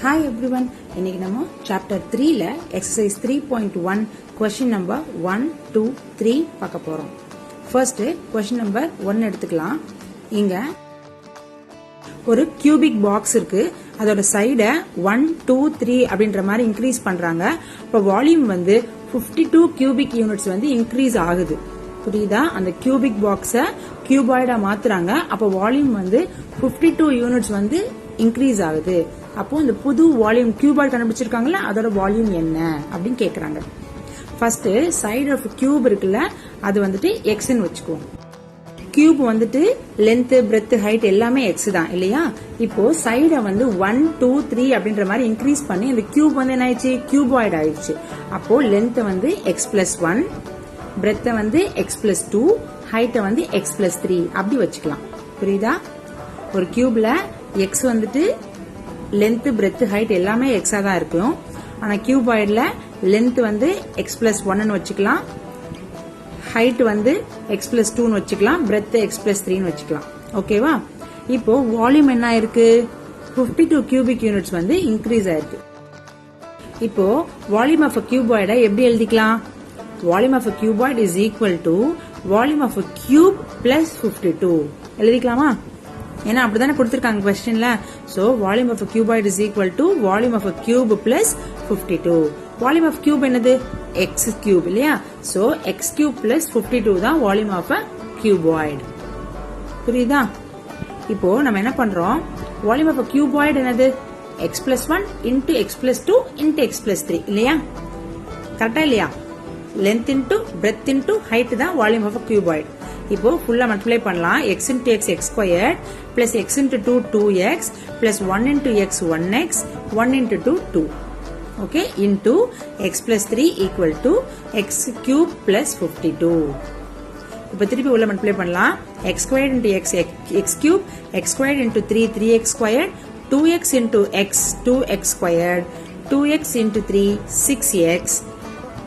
Hi everyone, இன்னைக்கு நம்ம chapter 3ல exercise 3.1 question number 1, 2, 3 பார்க்க போறோம். First question number 1 எடுத்துக்கலாம். இங்க ஒரு cubic box இருக்கு. அதோட சைட 1, 2, 3 அப்படின்ற மாதிரி இன்க்ரீஸ் பண்றாங்க. இப்போ வால்யூம் வந்து 52 cubic units வந்து இன்க்ரீஸ் ஆகுது. புரியுதா? அந்த கியூபிக் பாக்ஸ கியூபாய்டா மாத்துறாங்க. அப்போ வால்யூம் வந்து 52 யூனிட்ஸ் வந்து இன்க்ரீஸ் ஆகுது. அப்போ இந்த புது வால்யூம் கியூபாய்டு கண்டுபிடிச்சிருக்காங்கல்ல, அதோட வால்யூம் என்ன அப்படின்னு கேக்குறாங்க. ஃபர்ஸ்ட் சைடு ஆஃப் கியூப் இருக்குல்ல, அது வந்துட்டு எக்ஸ்ன்னு வச்சுக்குவோம். கியூப் வந்துட்டு லென்த், பிரெத், ஹைட் எல்லாமே எக்ஸ் தான் இல்லையா? இப்போ சைட வந்து 1, 2, 3 அப்படின்ற மாதிரி இன்க்ரீஸ் பண்ணி இந்த கியூப் வந்து என்ன ஆயிடுச்சு? கியூபாய்டு ஆயிடுச்சு. அப்போ லென்த் வந்து x+1, பிரெத்த வந்து x+2, ஹைட்ட வந்து x+3 அப்படி வச்சுக்கலாம். புரியுதா? ஒரு கியூப்ல எக்ஸ் வந்துட்டு லென்த், பிரெத், ஹைட் எல்லாமே எக்ஸா தான் இருக்கும். ஆனா கியூபாய்டுல லென்த் வந்து x+1 வச்சுக்கலாம், ஹைட் வந்து x+2 வச்சுக்கலாம், பிரெத் x+3 வச்சுக்கலாம். ஓகேவா? இப்போ வால்யூம் என்ன ஆயிருக்கு? 52 கியூபிக் யூனிட்ஸ் வந்து இன்க்ரீஸ் ஆயிருக்கு. இப்போ வால்யூம் ஆஃப் கியூபாய்ட எப்படி எழுதிக்கலாம்? Volume of a cuboid is equal to volume of a cube plus 52. எழுதிக்கலாமா? ஏன்னா அப்படிதானே கொடுத்திருக்காங்க क्वेश्चनல. So volume of a cuboid is equal to volume of a cube plus 52. Volume of cube என்னது? x cube இல்லையா? So x cube plus 52 தான் volume of a cuboid. புரியுதா? இப்போ நம்ம என்ன பண்றோம்? Volume of a cuboid என்னது? x+1 into x+2 into x+3 இல்லையா? கரெக்டா இல்லையா? length into breadth into height தான் volume of a cuboid. இப்போ ஃபுல்லா மல்டிப்ளை பண்ணலாம். x into x x squared plus x into 2 2x plus 1 into x 1x 1 into 2 2. Okay, into x+3 equal to x cube plus 52. இப்போ திருப்பி உள்ள multiply பண்ணலாம். x squared into x x cube, x squared into 3 3x squared, 2x into x 2x squared, 2x into 3 6x,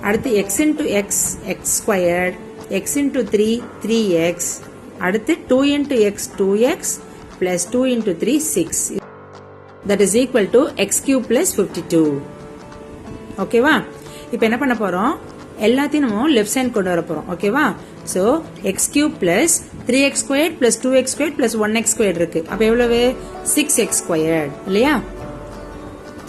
அடுத்து x into x x squared, x into 3 3x, அடுத்து 2 into x 2x plus 2 into 3 6. That is equal to x cube plus 52. ஓகேவா? இப்போ என்ன பண்ண போறோம்? எல்லாத்தையும் நம்ம left side கொண்டு வர போறோம். ஓகேவா? So x cube plus 3x squared plus 2x squared plus 1x squared இருக்கு. அப்ப எவ்வளவு? 6x squared இல்லையா?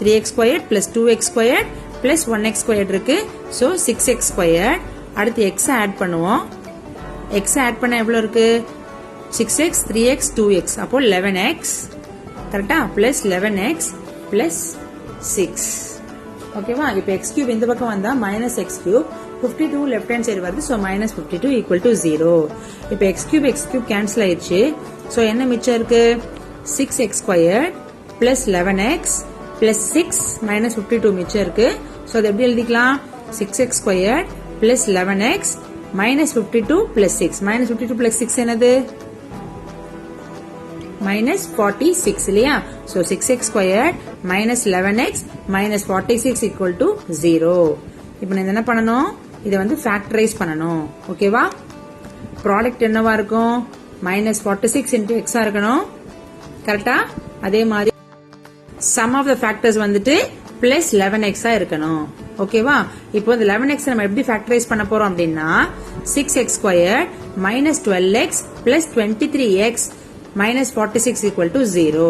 3x squared plus 2x squared plus 1x squared இருக்கு. So 6x squared. அடுத்து x ஆட் பண்ணுவோம். x ஆட் பண்ண எவ்வளவு இருக்கு? 6x 3x 2x அப்போ 11x கரெக்டா? plus 11x plus 6. ஓகேவா? இப்போ x cube இந்த பக்கம் வந்தா minus x cube, 52 left hand side வருது. so minus 52 equal to 0. இப்போ x cube cancel ஆயிடுச்சு. so என்ன மிச்சம் இருக்கு? 6x squared plus 11x plus 6 minus 52 மிச்சம் இருக்கு. so அது எப்படி எழுதிக்கலாம்? 6x squared plus 11x minus 52 plus 6. minus 52 plus 6 என்னது? minus 46 இல்லையா? so 6x squared minus 11x minus 46 equal to 0. இப்போ நான் என்ன பண்ணணும்? இதை வந்து ஃபேக்டரைஸ் பண்ணணும். ஓகேவா? ப்ராடக்ட் என்னவா இருக்கும்? minus 46 into x இருக்கணும். கரெக்டா? அதே மாதிரி sum of the factors வந்துட்டு plus 11x இருக்கணும். ஓகேவா? இப்போ இந்த 11x நம்ம எப்படி ஃபேக்டரைஸ் பண்ண போறோம் அப்படின்னா 6x squared minus 12x plus 23x minus 46 equal to 0.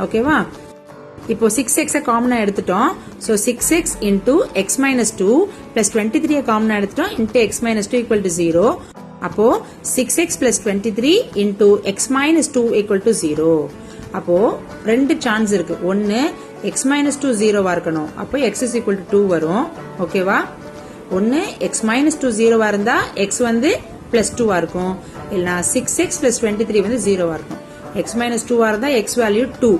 ஓகேவா? இப்போ 6x காமனா எடுத்துட்டோம். so 6x into x minus 2 plus 23 காமனா எடுத்துட்டோம் into x minus 2 equal to 0. அப்போ 6x plus 23 into x minus 2 equal to 0. அப்போ ரெண்டு சான்ஸ் இருக்கு. ஒன்னு x minus 2 0வா இருக்கணும். அப்போ x is equal to 2 வரும். ஓகேவா? ஒன்னு x minus 2 0வா இருந்தா x வந்து plus 2வா இருக்கும். இல்லனா 6x plus 23 வந்து 0வா இருக்கும். x minus 2வா இருந்தா x வேல்யூ 2.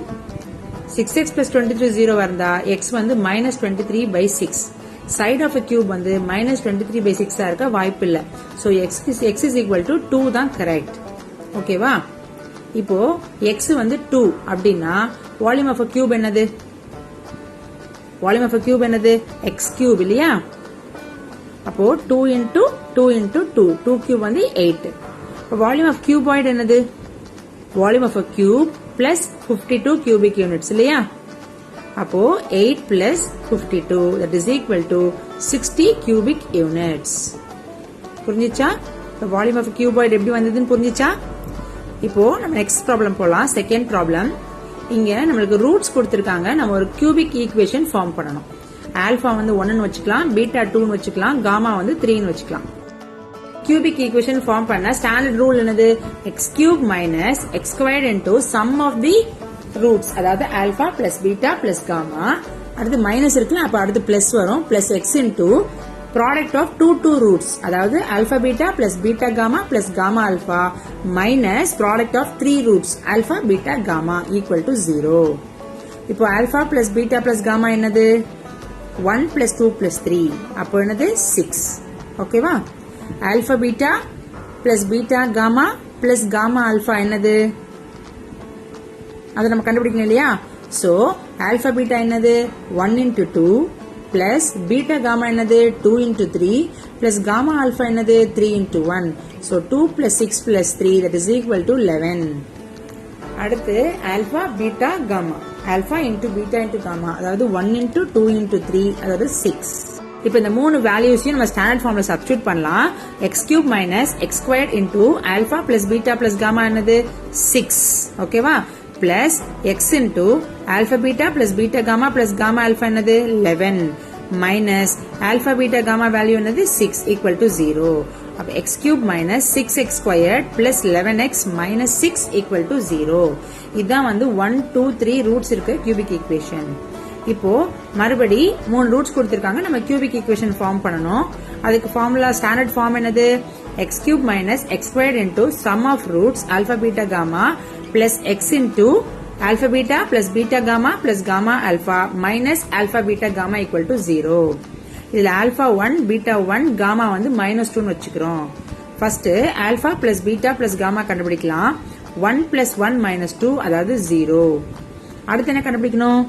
6x plus 23 0வா இருந்தா x வந்து minus 23 by 6. side of a cube வந்து minus 23 by 6 இருக்க வாய்ப்பு இல்ல. so x is equal to 2 தான் கரெக்ட். ஓகேவா? இப்போ x வந்து 2 அப்படின்னா வால்யூம் ஆஃப் a cube என்னது? வால்யூம் ஆஃப் a cube என்னது? x cube இல்லையா? அப்போ 2 into 2 into 2 2 cube வந்து 8. இப்போ வால்யூம் ஆஃப் cuboid என்னது? Volume of a cube plus 52 cubic units இல்லையா? அப்போ 8 plus 52 that is equal to 60 cubic units. புரிஞ்சிச்சா? வால்யூம் ஆஃப் கியூபாய்டு எப்படி வந்ததுன்னு புரிஞ்சிச்சா? இப்போ நம்ம நெக்ஸ்ட் ப்ராப்ளம் போலாம். Second problem. இங்க நம்மளுக்கு ரூட்ஸ் கொடுத்திருக்காங்க. நம்ம ஒரு கியூபிக் ஈக்குவேஷன் ஃபார்ம் பண்ணணும். ஆல்பா வந்து 1 வச்சுக்கலாம், பீட்டா 2 வச்சுக்கலாம், காமா வந்து 3 வச்சுக்கலாம். கியூபிக் ஈக்குவேஷன் ஃபார்ம் பண்ண ஸ்டாண்டர்ட் ரூல் என்னது? x cube minus x squared into sum of the roots, அதாவது alpha plus beta plus gamma. அடுத்து மைனஸ் இருக்குல்ல, அப்ப அடுத்து பிளஸ் வரும். Plus x into product of two roots, அதாவது alpha beta plus beta gamma plus gamma alpha minus product of 3 roots alpha beta gamma equal to 0. இப்போ alpha plus beta plus gamma என்னது? 1 plus 2 plus 3, அப்போ என்னது? 6. ஓகேவா? alpha beta plus beta gamma plus gamma alpha என்னது? அதை நம்ம கண்டுபிடிக்கணும் இல்லையா? so alpha beta என்னது? 1 into 2 plus beta gamma என்னது? 2 into 3 plus gamma alpha என்னது? 3 into 1. so 2 plus 6 plus 3 that is equal to 11. அடுத்து alpha beta gamma, alpha into beta into gamma, அதாவது 1 into 2 into 3, அதாவது 6. இப்போ இந்த மூணு வேல்யூஸையும் நம்ம ஸ்டாண்டர்ட் ஃபார்ம்ல சப்ஸ்டிட்யூட் பண்ணலாம். x cube minus x squared into alpha plus beta plus gamma என்னது? 6. ஓகேவா? plus x into alpha beta plus beta gamma plus gamma alpha என்னது? 11 minus alpha beta gamma value என்னது? 6 equal to 0. அப்ப x cube minus 6x squared plus 11x minus 6 equal to 0. இதான் வந்து 1, 2, 3 roots இருக்கு cubic equation. இப்போ மறுபடி 3 roots கொடுத்திருக்காங்க. நம்ம கியூபிக் ஈக்குவேஷன் ஃபார்ம் பண்ணனும். அதுக்கு ஃபார்முலா ஸ்டாண்டர்ட் ஃபார்ம் என்னது? x cube minus x squared into sum of roots alpha beta gamma plus x into alpha beta plus beta gamma plus gamma alpha minus alpha beta gamma equal to 0. இதுல alpha 1, beta 1, gamma வந்து minus 2 வச்சுக்கிறோம். First alpha plus beta plus gamma கண்டுபிடிக்கலாம். 1 plus 1 minus 2, அதாவது 0. அடுத்து என்ன கண்டுபிடிக்கணும்?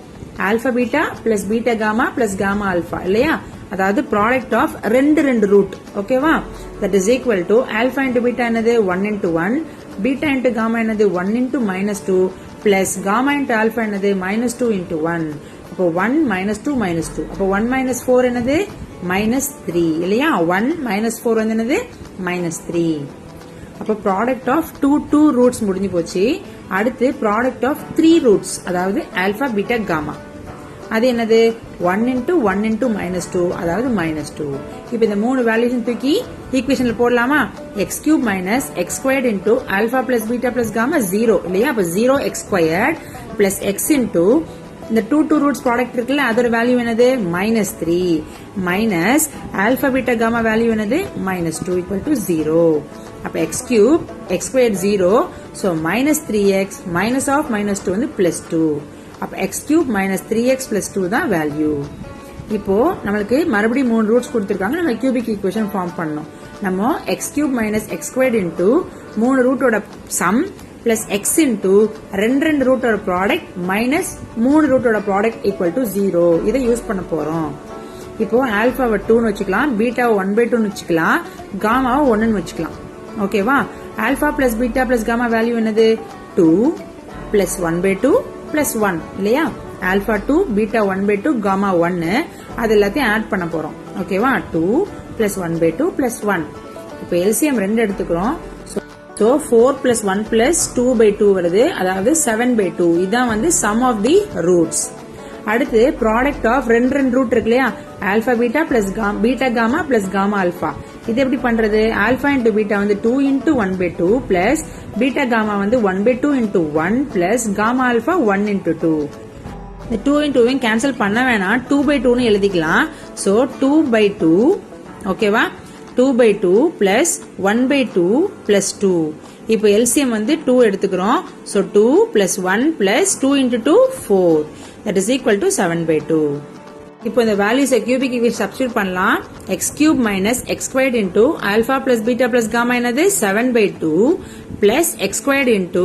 alpha beta plus beta gamma plus gamma alpha இல்லையா? அதாவது ப்ராடக்ட் ஆஃப் ரெண்டு ரூட். ஓகேவா? that is equal to alpha into beta என்னது? 1 into 1, beta into gamma என்னது? 1 into minus 2 plus gamma into alpha என்னது? minus 2 into 1. அப்போ 1 minus 2 minus 2. அப்போ 1 minus 4 என்னது? minus 3 இல்லையா? 1 minus 4 வந்து என்னது? minus 3. அப்போ ப்ராடக்ட் ஆஃப் two ரூட்ஸ் முடிஞ்சு போச்சு. அடுத்து ப்ராடக்ட் ஆஃப் 3 ரூட்ஸ், அதாவது ஆல்பா பீட்டா காமா. அது என்னது? 1 into 1 into minus 2, அதாவது minus 2. இப்போ இந்த மூணு வேல்யூஸும் தூக்கி ஈக்குவேஷன்ல போடலாமா? x cube minus x squared into alpha plus beta plus gamma 0 இல்லையா? அப்ப 0 x squared plus x into இந்த two ரூட்ஸ் ப்ராடக்ட் இருக்குல்ல, அதோட வேல்யூ என்னது? minus 3 minus alpha beta gamma value என்னது? minus 2 equal to 0. அப்ப x cube x squared 0, so minus 3x minus of minus 2 வந்து plus 2. அப்ப x cube minus 3x plus 2 தான் value. இப்போ நம்மளுக்கு மறுபடியும் 3 ரூட்ஸ் கொடுத்திருக்காங்க. நம்ம கியூபிக் ஈக்குவேஷன் ஃபார்ம் பண்ணணும். நம்ம x cube minus x squared into 3 ரூட்டோட சம் plus x into ரெண்டு ரூட்டோட ப்ராடக்ட் மைனஸ் 3 ரூட்டோட ப்ராடக்ட் ஈக்குவல் டு 0. இதை யூஸ் பண்ண போறோம். இப்போ ஆல்பாவை 2 வச்சுக்கலாம், பீட்டாவை 1/2 வச்சுக்கலாம், காமாவை 1 வச்சுக்கலாம். ஓகேவா? Alpha plus beta plus gamma value என்னது? 2 பிளஸ் 1/2 பிளஸ் 1 இல்லையா? Alpha 2, beta 1/2, gamma 1. அது எல்லாத்தையும் ஆட் பண்ண போறோம். ஓகேவா? 2 பிளஸ் 1/2 பிளஸ் 1. இப்போ எல்சிஎம் 2 எடுத்துக்கிறோம். So 4 plus 1 plus 2/2 வருது, அதாவது 7/2. இதான் வந்து sum of the roots. அடுத்து ப்ராடக்ட் ஆஃப் ரெண்டு ரூட் இருக்கு இல்லையா? Alpha beta plus beta gamma plus gamma alpha. இது எப்படி பண்றது? ஆல்பா இன்டு பீட்டா வந்து 2 into 1/2 பிளஸ் பீட்டா காமா வந்து 1/2 into 1 plus gamma alpha 1 into 2. இந்த 2 into 2 கேன்சல் பண்ண வேணாம், 2/2 எழுதிக்கலாம். So 2/2 ஓகேவா? 2/2 plus 1/2 plus 2. இப்போ LCM வந்து 2 எடுத்துக்கிறோம். So 2 plus 1 plus 2 into 2 4. That is equal to 7/2. இப்போ இந்த values cubic equation substitute பண்ணலாம். x cube minus x squared into alpha plus beta plus gamma என்னது? 7/2 plus x squared into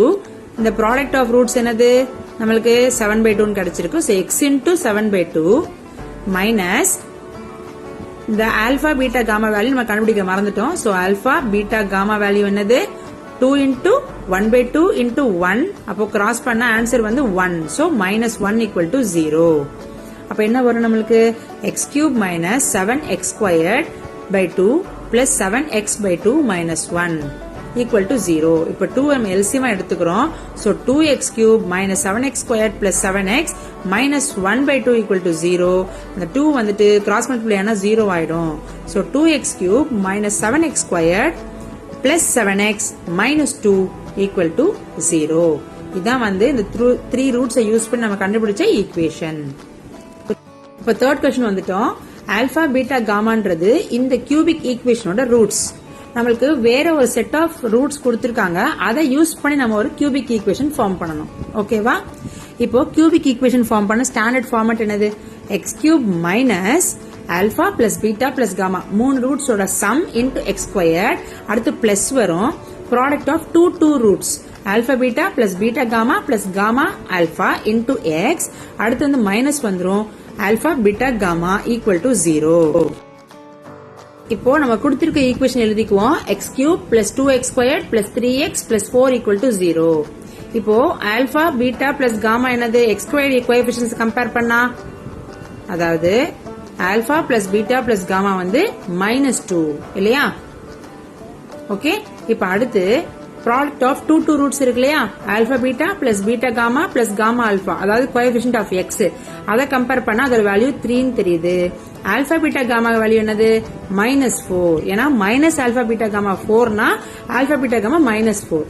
இந்த product of roots என்னது? நம்மளுக்கு 7/2 கிடைச்சிருக்கு. So x into 7/2 minus இந்த alpha beta gamma value நம்ம கண்டுபிடிக்க மறந்துட்டோம். So alpha beta gamma value என்னது? 2 into 1 by 2 into 1. அப்போ cross பண்ண answer வந்து 1. So minus 1 equal to 0. அப்போ என்ன வரும் நம்மளுக்கு x cube minus 7x squared by 2 plus 7x by 2 minus 1 equal to 0. இப்போ 2 நம்ம LCM எடுத்துக்கிறோம். So 2x cube minus 7x squared plus 7x minus 1 by 2 equal to 0. இந்த 2 வந்துட்டு cross multiply ஆனா 0 ஆயிடும். So 2x cube minus 7x squared plus 7x minus 2 equal to 0. இதான் வந்து இந்த 3 roots யூஸ் பண்ணி நம்ம கண்டுபிடிச்ச ஈக்குவேஷன். இப்போ தேர்ட் क्वेश्चन வந்துட்டோம். ஆல்பா பீட்டா காமான்றது இந்த கியூபிக் ஈக்குவேஷனோட ரூட்ஸ். நம்மளுக்கு வேற ஒரு செட் ஆஃப் ரூட்ஸ் கொடுத்திருக்காங்க. அதை யூஸ் பண்ணி நம்ம ஒரு கியூபிக் ஈக்குவேஷன் ஃபார்ம் பண்ணணும். ஓகேவா? இப்போ கியூபிக் ஈக்குவேஷன் ஃபார்ம் பண்ண ஸ்டாண்டர்ட் ஃபார்மட் என்னது? X cube minus alpha plus beta plus gamma 3 ரூட்ஸோட சம் இன்டு எக்ஸ் ஸ்கொயர். அடுத்து பிளஸ் வரும் product of two roots alpha beta plus beta gamma plus gamma alpha into x. அடுத்து வந்து minus வந்துரும் alpha beta gamma equal to 0. இப்போ நம்ம கொடுத்திருக்க equation எழுதிக்குவோம். X cube plus 2x squared plus 3x plus 4 equal to 0. இப்போ alpha beta plus gamma என்னது? X squared coefficients compare பண்ணா, அதாவது alpha plus beta plus gamma வந்து -2 இல்லையா? ஓகே. இப்போ அடுத்து ப்ராடக்ட் ஆஃப் டூ ரூட்ஸ் இருக்கு இல்லையா? Alpha beta plus beta gamma plus gamma alpha, அதாவது கோஎஃபிஷியன்ட் ஆஃப் எக்ஸ். அதை கம்பேர் பண்ணா அதோட வேல்யூ 3 தெரியுது. ஆல்பா பீட்டா காமா வேல்யூ என்னது? -4. ஏன்னா மைனஸ் ஆல்பா பீட்டா காமா 4னா ஆல்பா பீட்டா காமா -4.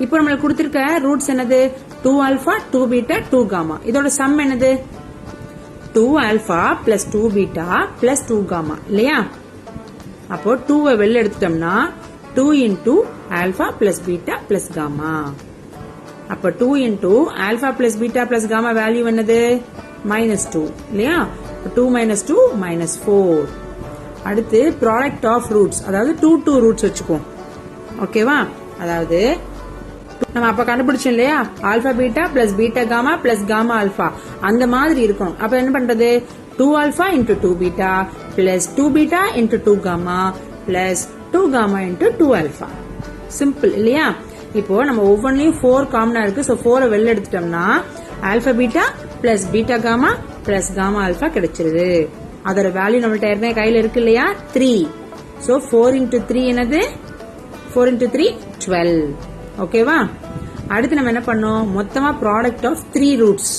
இப்போ நம்மளுக்கு கொடுத்திருக்க ரூட்ஸ் என்னது? 2 ஆல்பா 2 பீட்டா 2 காமா. இதோட சம் என்னது? 2 alpha plus 2 beta plus 2 gamma இல்லையா? அப்போ 2 வெளில எடுத்துட்டோம்னா 2 into alpha plus beta plus gamma. அப்ப 2 into alpha plus beta plus gamma value என்னது? -2 இல்லையா? 2 minus 2 minus 4. அடுத்து ப்ராடக்ட் ஆஃப் ரூட்ஸ், அதாவது டூ ரூட்ஸ் வச்சுக்குவோம். ஓகேவா? அதாவது நம்ம அப்ப கண்டுபிடிச்சோம் இல்லையா? Alpha beta plus beta gamma plus gamma alpha, அந்த மாதிரி இருக்கும். அப்ப என்ன பண்றது? 2 alpha into 2 beta plus 2 beta into 2 gamma plus 2 gamma into 2 alpha. Simple இல்லையா? இப்போ நம்ம ஒவ்வொன்றையும் 4 காமனா இருக்கு. சோ 4 வெளில எடுத்துட்டோம்னா alpha beta plus beta gamma plus gamma alpha கிடைச்சிருது. அதோட வேல்யூ நம்மள்ட்ட ஏற்கனவே கையில இருக்கு இல்லையா? 3. சோ 4 into 3 என்னது? 4 into 3 12. ஓகேவா? அடுத்து நம்ம என்ன பண்ணோம்? மொத்தமா product of 3 roots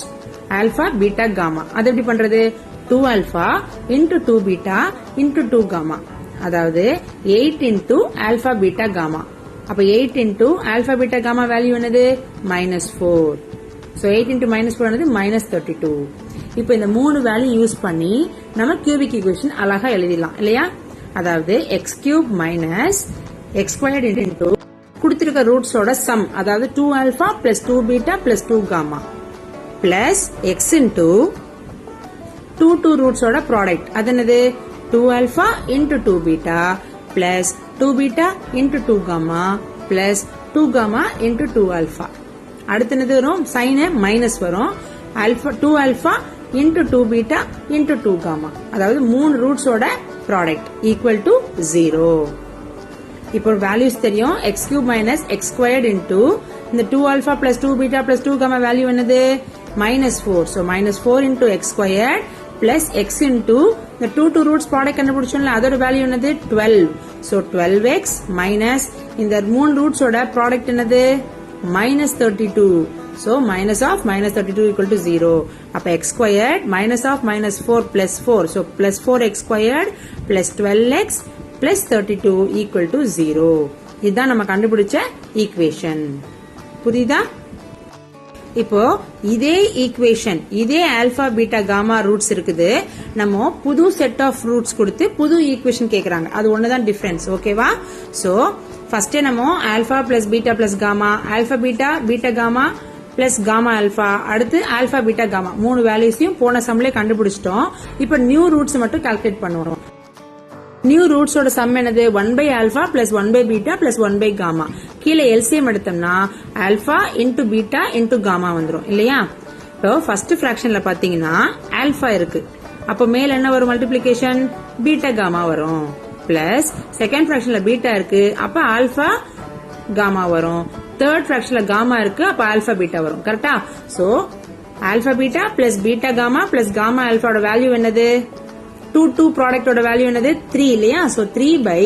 alpha beta gamma. அது எப்படி பண்றது? 2 alpha into 2 beta into 2 gamma, அதாவது 8 into alpha beta gamma. அப்ப 8 into alpha beta gamma value என்னது? -4. So 8 into -4 என்னது? -32. இப்போ இந்த 3 வேல்யூ யூஸ் பண்ணி நம்ம கியூபிக் ஈக்குவேஷன் அழகா எழுதிடலாம் இல்லையா? அதாவது x cube minus x squared into கொடுத்திருக்க ரூட்ஸோட சம், அதாவது 2 alpha plus 2 beta plus 2 gamma plus x into two ரூட்ஸோட ப்ராடக்ட், அது என்னது? 2 alpha into 2 beta plus 2 beta into 2 gamma plus 2 gamma into 2 alpha. அடுத்து என்னது வரும்? சைன் மைனஸ் வரும். alpha 2 alpha into 2 beta into 2 gamma, அதாவது 3 ரூட்ஸோட ப்ராடக்ட் ஈக்குவல் டு 0. இப்போ வேல்யூஸ் தெரியும். x cube minus x squared into இந்த 2 alpha plus 2 beta plus 2 gamma value என்னது? -4. So -4 into x squared plus x into the two roots product கண்டுபிடிச்சோம்ல, அதோட value என்னது? 12. So 12x minus இந்த 3 roots ஓட product என்னது? -32. So minus of -32 equal to 0. அப்ப x squared minus of -4 plus 4. So plus 4x squared plus 12x plus 32 equal to 0. இதுதான் நம்ம கண்டுபிடிச்ச equation. புரியுதா? இப்போ இதே ஈக்குவேஷன், இதே ஆல்பா பீட்டா காமா ரூட்ஸ் இருக்குது. நம்ம புது செட் ஆஃப் ரூட்ஸ் கொடுத்து புது ஈக்குவேஷன் கேக்குறாங்க. அது ஒண்ணுதான் டிஃபரன்ஸ். ஓகேவா? சோ ஃபர்ஸ்ட் நம்ம alpha plus beta plus gamma, alpha beta beta gamma plus gamma alpha, அடுத்து ஆல்பா பீட்டா காமா 3 வேல்யூஸையும் போன சம்ல கண்டுபிடிச்சிட்டோம். இப்போ நியூ ரூட்ஸ் மட்டும் கால்குலேட் பண்ணுவோம். நியூ ரூட்ஸோட சம் என்னது? 1 by alpha plus 1 by beta plus 1 by gamma. கீழே LCM எடுத்தோம்னா alpha into beta into gamma வந்துரும் இல்லையா? இப்போ ஃபர்ஸ்ட் ஃபிராக்ஷன்ல பாத்தீங்கன்னா alpha இருக்கு. அப்ப மேல என்ன வரும்? மல்டிப்ளிகேஷன் பீட்டா காமா வரும். பிளஸ் செகண்ட் ஃபிராக்ஷன்ல பீட்டா இருக்கு. அப்ப alpha காமா வரும். தேர்ட் ஃபிராக்ஷன்ல காமா இருக்கு, அப்ப ஆல்பா பீட்டா வரும். கரெக்டா? So alpha beta plus beta gamma plus gamma ஆல்பாவோட வேல்யூ என்னது? 2 ப்ராடக்டோட வேல்யூ என்னது? 3 இல்லையா? சோ 3 பை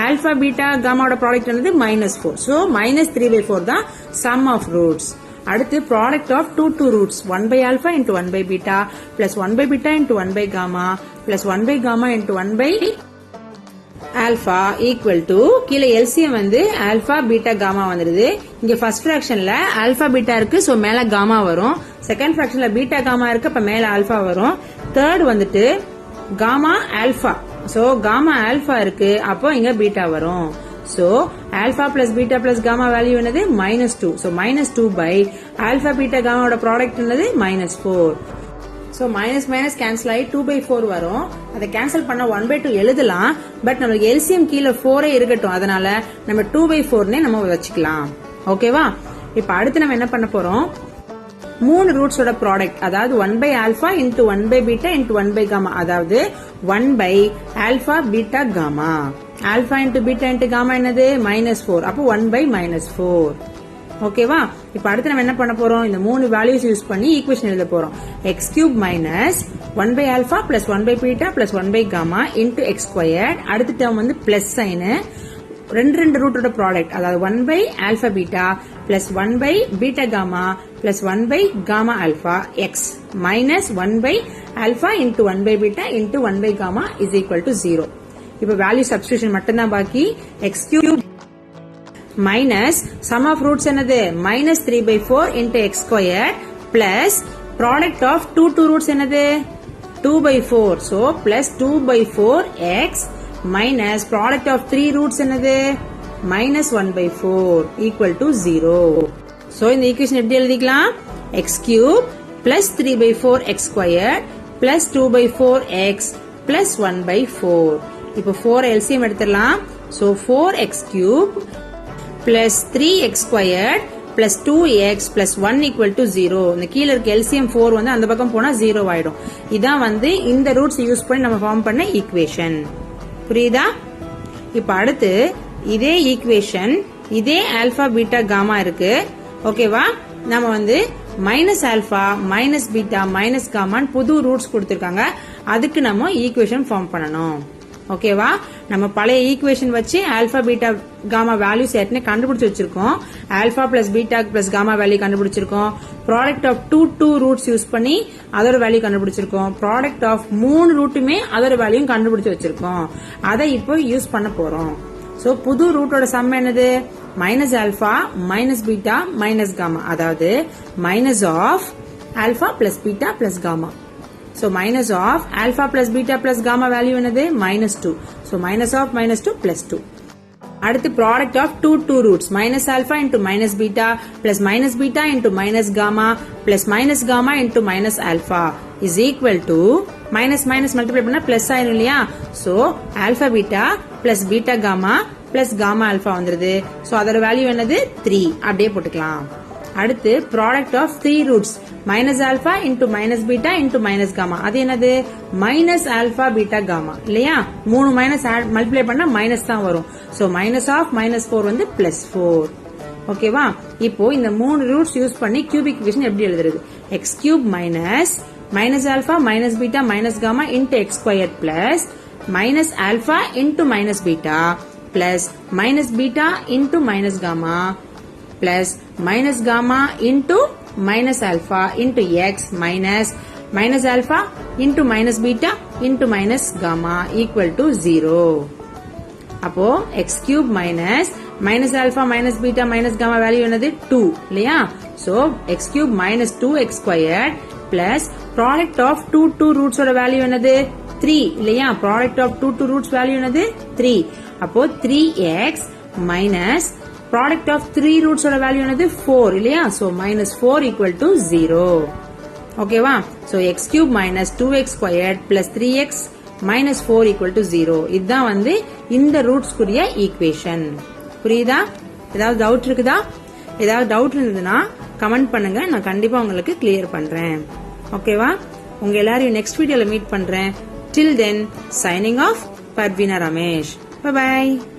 ஆல்பா பீட்டா காமாவோட ப்ராடக்ட் என்னது? -4. சோ -3/4 தான் சம் ஆஃப் ரூட்ஸ். அடுத்து product of 2 roots 1 by alpha into 1 by beta plus 1 by beta into 1 by gamma plus 1 by gamma into 1 by alpha equal to கீழே LCM வந்து alpha beta gamma வந்துருது. இங்க first ஃபிராக்ஷன்ல alpha beta இருக்கு, so மேல gamma வரும். Second ஃபிராக்ஷன்ல beta gamma இருக்கு, அப்ப மேல alpha வரும். தேர்ட் வந்துட்டு gamma alpha, so gamma alpha இருக்கு, அப்போ இங்க beta வரும். So alpha plus beta plus gamma value என்னது? -2. So -2 by alpha beta gamma ஓட ப்ராடக்ட் என்னது? -4. So minus cancel ஆகி 2/4 வரும். அதை கேன்சல் பண்ண 1/2 எழுதலாம். பட் நம்மளுக்கு LCM கீழே 4 இருக்கட்டும், அதனால நம்ம 2/4 நம்ம வச்சுக்கலாம். ஓகேவா? இப்ப அடுத்து நம்ம என்ன பண்ண போறோம்? 3 ரூட்ஸோட ப்ராடக்ட், அதாவது 1 by alpha into 1 by beta into 1 by gamma, அதாவது 1 by alpha beta gamma. alpha into beta into gamma என்னது? -4. அப்போ 1 by -4. ஓகேவா? இப்ப அடுத்து நம்ம என்ன பண்ண போறோம்? இந்த 3 வேல்யூஸ் யூஸ் பண்ணி ஈக்குவேஷன் எழுத போறோம். x³ minus 1 by alpha plus 1 by beta plus 1 by gamma into x². அடுத்த டேர்ம் வந்து பிளஸ் சைன். ரெண்டு ரூட்டோட ப்ராடக்ட், அதாவது 1 by alpha beta plus 1 by beta gamma plus 1 by gamma alpha x minus 1 by alpha into 1 by beta into 1 by gamma is equal to 0. இப்ப value substitution மட்டும்தான் பாக்கி. x³ minus some of roots என்னது? -3/4 into x² plus product of 2 roots என்னது? 2/4. So plus 2/4x minus product of 3 roots என்னது? -1/4 equal to 0. So இந்த equation எப்படி எழுதிக்கலாம்? x³ plus 3/4x² plus 2/4x plus 1/4. இப்போ 4 LCM எடுத்துடலாம். So 4x³ plus 3x² plus 2x plus 1 equal to 0. இந்த கீழ இருக்க LCM 4 வந்து அந்த பக்கம் போனா 0 ஆயிடும். இதான் வந்து இந்த ரூட்ஸ் யூஸ் பண்ணி நம்ம ஃபார்ம் பண்ண ஈக்குவேஷன். புரியுதா? இப்ப அடுத்து இதே ஈக்குவேஷன், இதே ஆல்பா பீட்டா காமா இருக்கு. ஓகேவா? நம்ம வந்து minus alpha minus beta minus காமான்னு புது ரூட்ஸ் கொடுத்திருக்காங்க. அதுக்கு நம்ம ஈக்குவேஷன் ஃபார்ம் பண்ணணும். ஓகேவா? நம்ம பழைய ஈக்குவேஷன் வச்சு ஆல்பா பீட்டா காமா வேல்யூஸ் ஏற்கனவே கண்டுபிடிச்சு வச்சிருக்கோம். Alpha plus beta plus gamma value கண்டுபிடிச்சிருக்கோம். ப்ராடக்ட் ஆஃப் 2 ரூட்ஸ் யூஸ் பண்ணி அதோட வேல்யூ கண்டுபிடிச்சிருக்கோம். ப்ராடக்ட் ஆஃப் 3 ரூட்டுமே அதோட வேல்யூ கண்டுபிடிச்சு வச்சிருக்கோம். அதை இப்போ யூஸ் பண்ண போறோம். சோ புது ரூட்டோட சம் என்னது? Minus alpha minus beta minus gamma, அதாவது minus of alpha plus beta plus gamma. So minus of alpha plus beta plus gamma value என்னது? -2. So minus of -2 plus 2. அடுத்து product of 2 roots minus alpha into minus beta plus minus beta into minus gamma plus minus gamma into minus alpha is equal to minus minus multiply பண்ணா plus ஆயிரும் இல்லையா? So alpha beta plus beta gamma plus gamma alpha வந்துருது. So அதோட value என்னது? 3. அப்படியே போட்டுக்கலாம். அடுத்து product of 3 roots minus alpha into minus beta into minus gamma, அது என்னது? மைனஸ் ஆல்பா பீட்டா காமா இல்லையா? 3 மைனஸ் மல்டிப்ளை பண்ணா மைனஸ் தான் வரும். சோ மைனஸ் ஆஃப் -4 வந்து +4. ஓகேவா? இப்போ இந்த 3 ரூட்ஸ் யூஸ் பண்ணி கியூபிக் ஈக்குவேஷன் எப்படி எழுதுறது? x³ minus minus alpha minus beta minus gamma into x² plus minus alpha into minus beta plus minus beta into minus gamma plus minus gamma into minus alpha into x minus minus alpha into minus beta into minus gamma equal to 0. அப்போ x³ minus minus alpha minus beta minus gamma value என்னது? 2 இல்லையா? so x³ minus 2x² plus product of 2 roots ஓட value என்னது? 3 இல்லையா? product of 2 roots value என்னது? 3. அப்போ 3x minus product of 3 roots ஓட value என்னது? 4 இல்லையா? so -4 equal to 0. ஓகேவா? so x³ minus 2x² plus 3x minus 4 equal to 0. இதுதான் வந்து இந்த ரூட்ஸ் குரிய ஈக்குவேஷன். புரியுதா? ஏதாவது டவுட் இருக்குதா? ஏதாவது டவுட் இருந்ததுன்னா கமெண்ட் பண்ணுங்க, நான் கண்டிப்பா உங்களுக்கு கிளியர் பண்றேன். ஓகேவா? உங்க எல்லாரையும் நெக்ஸ்ட் வீடியோல மீட் பண்றேன். till then signing off, Parvina Ramesh. Bye bye.